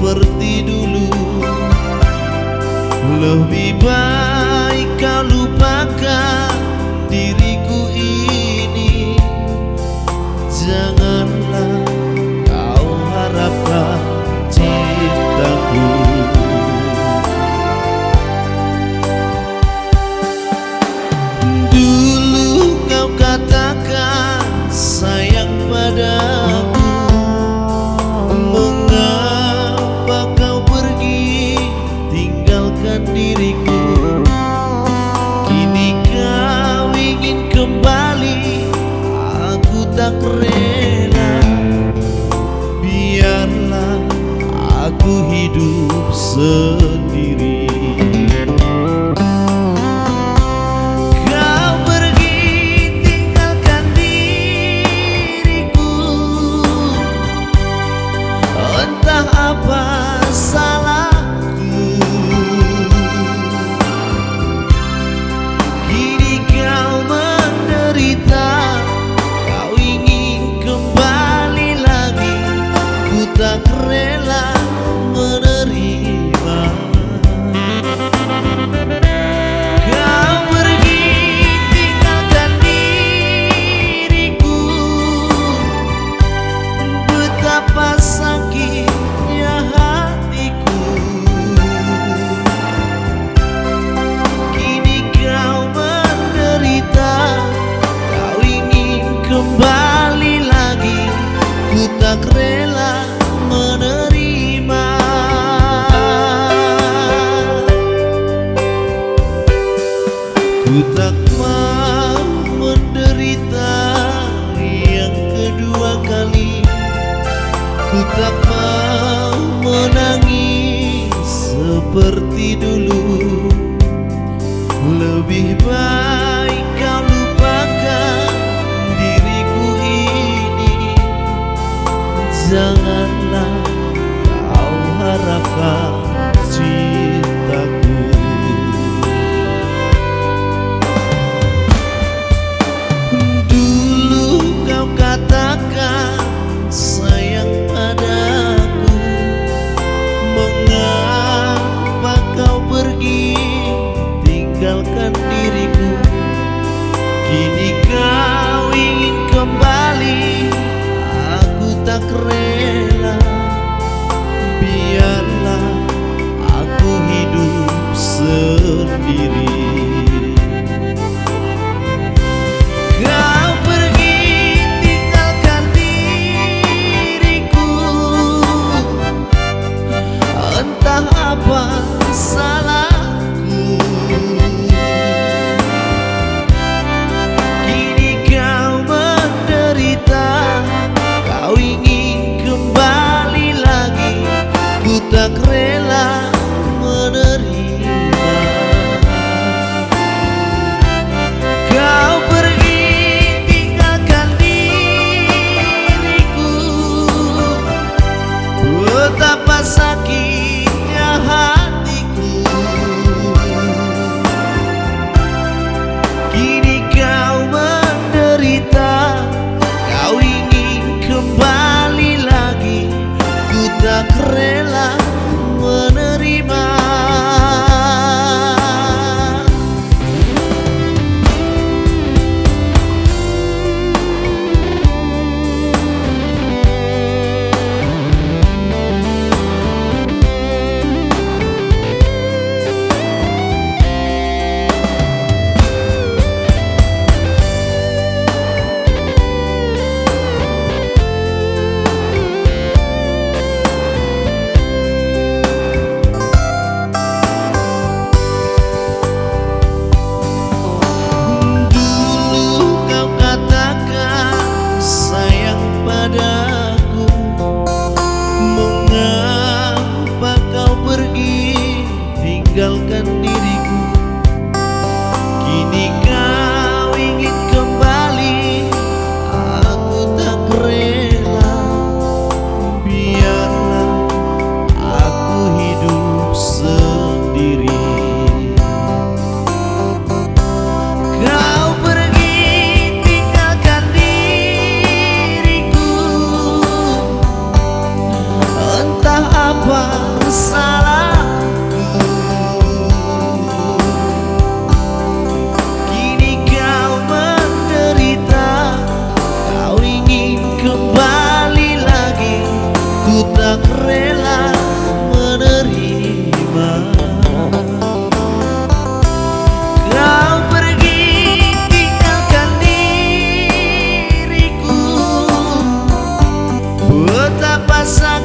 seperti dulu. Lebih baik kau lupakan diriku ini. Janganlah kau harapkan cintaku. Dulu kau katakan sayang padaku. Mengapa kau pergi tinggalkan diriku? Kini kau ingin kembali, aku tak rela. Biarlah aku hidup sendiri. Kau pergi tinggalkan diriku. Entah apa salahku. Kini kau menderita. Kau ingin kembali lagi. Ku tak rela menerima. Kau pergi tinggalkan diriku. Betapa sakitnya hatiku. Kini kau menderita. Kau ingin kembali lagi. Ku tak rela menerima. Ku tak mau menderita yang kedua kali. Ku tak mau menangis seperti dulu. Lebih baik kau lupakan diriku ini. Janganlah kau harapkan cintaku. Dulu kau katakan sayang padaku. Mengapa kau pergi tinggalkan diriku? Kini kau ingin kembali, aku tak rela. Biarlah aku hidup sendiri. Kau pergi tinggalkan diriku. Entah apa salahku. Kini kau menderita. Kau ingin kembali lagi. Ku tak rela menerima. Kau pergi tinggalkan diriku. Betapa sakitnya hatiku. Kini kau menderita. Kau ingin kembali lagi. Ku tak rela menerima. Tinggalkan diriku. Kini kau ingin kembali, aku tak rela. Biarlah aku hidup sendiri. Kau pergi tinggalkan diriku. Entah apa salahku? Kini kau menderita, kau ingin kembali lagi, ku tak rela menerima. Kau pergi tinggalkan diriku, betapa sakit